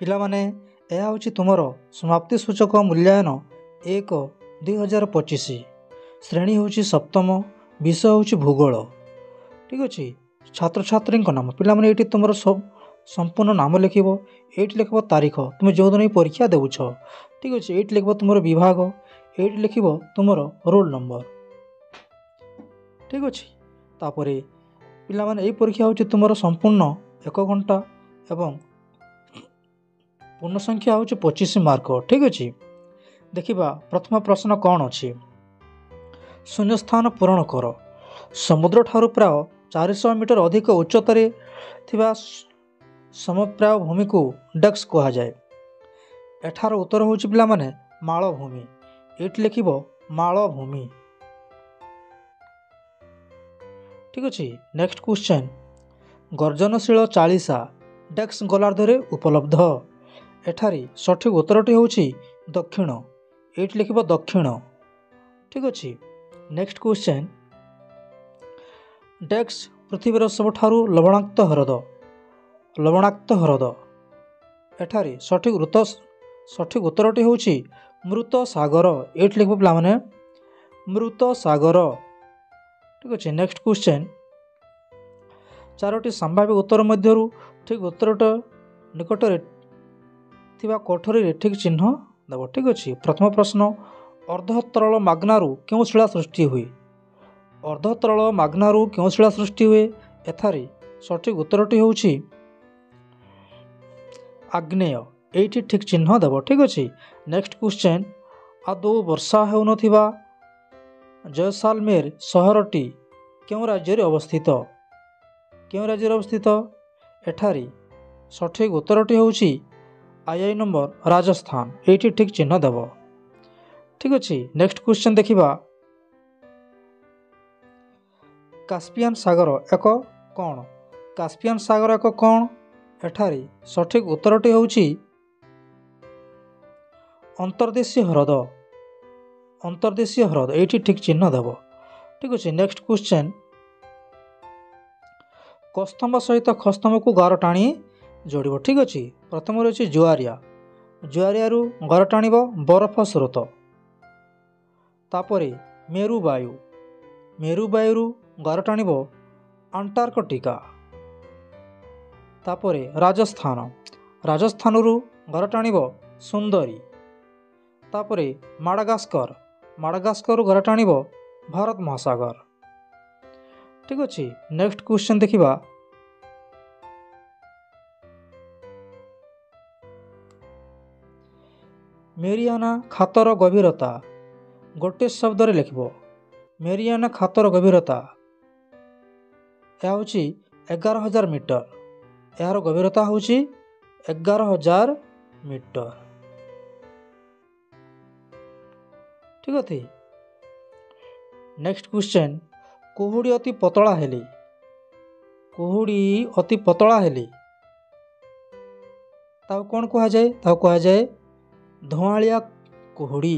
ପିଲାମାନେ ଏହା ହେଉଛି ତୁମର ସମାପ୍ତି ସୂଚକ ମୂଲ୍ୟାୟନ 1/2025। ଶ୍ରେଣୀ ହେଉଛି ସପ୍ତମ, ବିଷୟ ହେଉଛି ଭୂଗୋଳ। ଠିକ୍ ଅଛି। ଛାତ୍ରଛାତ୍ରୀଙ୍କ ନାମ ପିଲାମାନେ ଏଇଠି ତୁମର ସମ୍ପୂର୍ଣ୍ଣ ନାମ ଲେଖିବ। ଏଇଠି ଲେଖିବ ତାରିଖ, ତୁମେ ଯେଉଁଦିନ ପରୀକ୍ଷା ଦେଉଛ। ଠିକ୍ ଅଛି। ଏଇଠି ଲେଖିବ ତୁମର ବିଭାଗ, ଏଇଠି ଲେଖିବ ତୁମର ରୋଲ୍ ନମ୍ବର। ଠିକ୍ ଅଛି। ତାପରେ ପିଲାମାନେ ଏଇ ପରୀକ୍ଷା ହେଉଛି ତୁମର ସମ୍ପୂର୍ଣ୍ଣ 1 ଘଣ୍ଟା ଏବଂ ପୂର୍ଣ୍ଣ ସଂଖ୍ୟା ହେଉଛି 25 ମାର୍କ। ଠିକ୍ ଅଛି। ଦେଖିବା ପ୍ରଥମ ପ୍ରଶ୍ନ କ'ଣ ଅଛି। ଶୂନ୍ୟସ୍ଥାନ ପୂରଣ କର। ସମୁଦ୍ରଠାରୁ ପ୍ରାୟ 400 ମିଟର ଅଧିକ ଉଚ୍ଚତାରେ ଥିବା ସମପ୍ରାୟ ଭୂମିକୁ ଡେକ୍ସ କୁହାଯାଏ। ଏଠାର ଉତ୍ତର ହେଉଛି ପିଲାମାନେ ମାଳଭୂମି। ଏଇଠି ଲେଖିବ ମାଳଭୂମି। ଠିକ୍ ଅଛି। Next question. ଗର୍ଜନଶୀଳ ଚାଳିଶା ଡେକ୍ସ ଗୋଲାର୍ଦ୍ଧରେ ଉପଲବ୍ଧ। ଏଠାରେ ସଠିକ୍ ଉତ୍ତରଟି ହେଉଛି ଦକ୍ଷିଣ। ଏଇଠି ଲେଖିବ ଦକ୍ଷିଣ। ଠିକ୍ ଅଛି। Next question. ଡେକ୍ସ ପୃଥିବୀର ସବୁଠାରୁ ଲବଣାକ୍ତ ହ୍ରଦ। ଏଠାରେ ସଠିକ୍ ଉତ୍ତରଟି ହେଉଛି ମୃତ ସାଗର। ଏଇଠି ଲେଖିବ ପିଲାମାନେ ମୃତ ସାଗର। ଠିକ୍ ଅଛି। Next question. 4ଟି ସମ୍ଭାବ୍ୟ ଉତ୍ତର ମଧ୍ୟରୁ ଠିକ୍ ଉତ୍ତରଟା ନିକଟରେ ଥିବା କୋଠରୀରେ ଠିକ୍ ଚିହ୍ନ ଦେବ। ଠିକ୍ ଅଛି। ପ୍ରଥମ ପ୍ରଶ୍ନ। ଅର୍ଦ୍ଧତରଳ ମାଗ୍ନାରୁ କେଉଁ ଶିଳା ସୃଷ୍ଟି ହୁଏ? ଅର୍ଦ୍ଧତରଳ ମାଗ୍ନାରୁ କେଉଁ ଶିଳା ସୃଷ୍ଟି ହୁଏ? ଏଠାରେ ସଠିକ୍ ଉତ୍ତରଟି ହେଉଛି ଆଗ୍ନେୟ। ଏଇଠି ଠିକ୍ ଚିହ୍ନ ଦେବ। ଠିକ୍ ଅଛି। Next question. ଆଦୌ ବର୍ଷା ହେଉନଥିବା ଜୟସାଲମେର ସହରଟି କେଉଁ ରାଜ୍ୟରେ ଅବସ୍ଥିତ? ଏଠାରେ ସଠିକ୍ ଉତ୍ତରଟି ହେଉଛି II ନମ୍ବର ରାଜସ୍ଥାନ। ଏଇଠି ଠିକ୍ ଚିହ୍ନ ଦେବ। ଠିକ୍ ଅଛି। ନେକ୍ସଟ କ୍ୱେଶ୍ଚନ୍ ଦେଖିବା। କାସ୍ପିଆନ୍ ସାଗର ଏକ କ'ଣ? କାସ୍ପିଆନ୍ ସାଗର ଏକ କ'ଣ? ଏଠାରେ ସଠିକ୍ ଉତ୍ତରଟି ହେଉଛି ଅନ୍ତର୍ଦେଶୀୟ ହ୍ରଦ। ଏଇଠି ଠିକ୍ ଚିହ୍ନ ଦେବ। ଠିକ୍ ଅଛି। Next question. କସ୍ତମ୍ଭ ସହିତ ଖସ୍ତମ୍ଭକୁ ଗାର ଟାଣି ଯୋଡ଼ିବ। ଠିକ୍ ଅଛି। ପ୍ରଥମରେ ଅଛି ଜୁଆରିଆରୁ ଗାର ଟାଣିବ ବରଫ ସ୍ରୋତ। ତାପରେ ମେରୁବାୟୁରୁ ଗାର ଟାଣିବ ଆଣ୍ଟାର୍କଟିକା। ତାପରେ ରାଜସ୍ଥାନରୁ ଗାର ଟାଣିବ ସୁନ୍ଦରୀ। ତାପରେ ମାଡାଗାସ୍କରରୁ ଗାର ଟାଣିବ ଭାରତ ମହାସାଗର। ଠିକ୍ ଅଛି। ନେକ୍ସଟ କ୍ୱେଶ୍ଚନ୍ ଦେଖିବା। ମେରିଆନା ଖାତର ଗଭୀରତା ଗୋଟିଏ ଶବ୍ଦରେ ଲେଖିବ। ମେରିଆନା ଖାତର ଗଭୀରତା ଏହା ହେଉଛି 11,000 ମିଟର। ଏହାର ଗଭୀରତା ହେଉଛି 11,000 ମିଟର। ଠିକ୍ ଅଛି। Next question. କୁହୁଡ଼ି ଅତି ପତଳା ହେଲେ ତାକୁ କ'ଣ କୁହାଯାଏ? ତାକୁ କୁହାଯାଏ ଧୂଆଁଳିଆ କୁହୁଡ଼ି।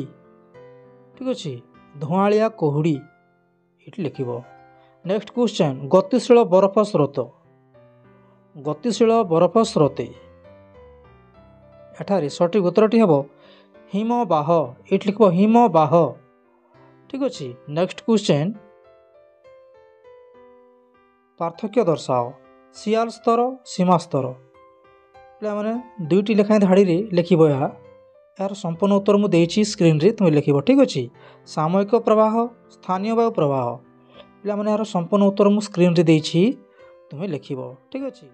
ଠିକ୍ ଅଛି। ଧୂଆଁଳିଆ କୁହୁଡ଼ି ଏଠି ଲେଖିବ। Next question. ଗତିଶୀଳ ବରଫ ସ୍ରୋତେ ଏଠାରେ ସଠିକ୍ ଉତ୍ତରଟି ହେବ ହିମବାହ। ଏଠି ଲେଖିବ ହିମବାହ। ଠିକ୍ ଅଛି। Next question. ପାର୍ଥକ୍ୟ ଦର୍ଶାଅ। ସିଆଲ୍ ସ୍ତର, ସୀମା ସ୍ତର। ପିଲାମାନେ 2ଟି ଲେଖାଏଁ ଧାଡ଼ିରେ ଲେଖିବ। ଏହାର ସମ୍ପୂର୍ଣ୍ଣ ଉତ୍ତର ମୁଁ ଦେଇଛି ସ୍କ୍ରିନ୍ରେ, ତୁମେ ଲେଖିବ। ଠିକ୍ ଅଛି। ସାମୟିକ ପ୍ରବାହ, ସ୍ଥାନୀୟ ବାୟୁ ପ୍ରବାହ। ପିଲାମାନେ ଏହାର ସମ୍ପୂର୍ଣ୍ଣ ଉତ୍ତର ମୁଁ ସ୍କ୍ରିନ୍ରେ ଦେଇଛି, ତୁମେ ଲେଖିବ। ଠିକ୍ ଅଛି।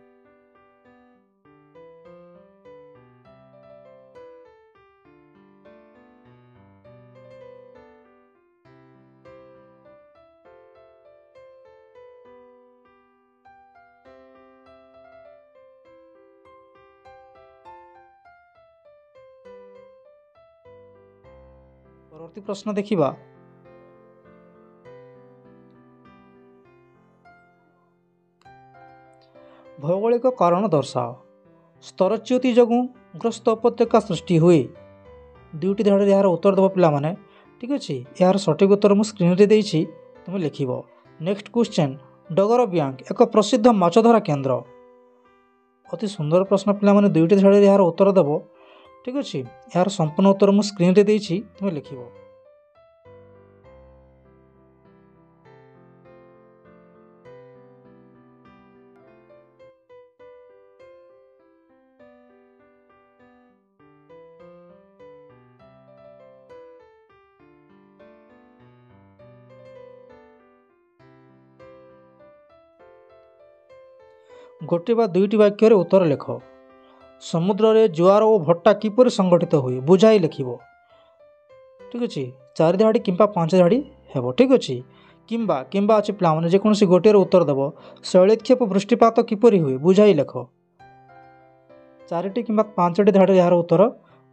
ପରବର୍ତ୍ତୀ ପ୍ରଶ୍ନ ଦେଖିବା। ଭୌଗୋଳିକ କାରଣ ଦର୍ଶାଅ। ସ୍ତରଚ୍ୟୁତି ଯୋଗୁଁ ଗ୍ରସ୍ତ ଉପତ୍ୟକା ସୃଷ୍ଟି ହୁଏ। 2ଟି ଧାଡ଼ିରେ ଏହାର ଉତ୍ତର ଦେବ ପିଲାମାନେ। ଠିକ୍ ଅଛି। ଏହାର ସଠିକ୍ ଉତ୍ତର ମୁଁ ସ୍କ୍ରିନ୍ରେ ଦେଇଛି, ତୁମେ ଲେଖିବ। Next question. ଡଗର ବ୍ୟାଙ୍କ ଏକ ପ୍ରସିଦ୍ଧ ମାଛଧରା କେନ୍ଦ୍ର। अति सुंदर प्रश्न पे दुईटी धाड़ी यार उत्तर देव। ठीक अच्छे यार संपूर्ण उत्तर मुझे स्क्रीन रे देछि तुम लिख। गोटे बा दुईटी वाक्य उत्तर लिख। समुद्र रे जुआर और भट्टा किपर संगठित हुए बुझाई लिख। ठीक अच्छे 4 धाड़ी किंबा 5 धाड़ी हेब। ठीक अच्छे किंबा किंबा अच्छे पे जेकोसी गोटे उत्तर देव। शैलक्षेप वृष्टिपात किपर हुए बुझाई लिख। 4टी किंबा 5टी धाड़ी यार उत्तर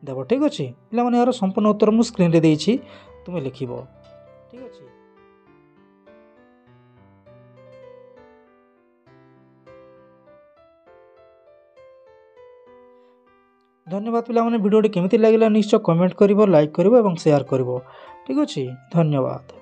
देव। ठीक अच्छे पे यार संपूर्ण उत्तर मुझे स्क्रीन रे देछि तुम लिख। ठीक अच्छे धन्यवाद पे भिडियोटी केमिति लगिला निश्चय कमेंट करिवो, लाइक करिवो एवं शेयर करिवो। ठीक अच्छे धन्यवाद।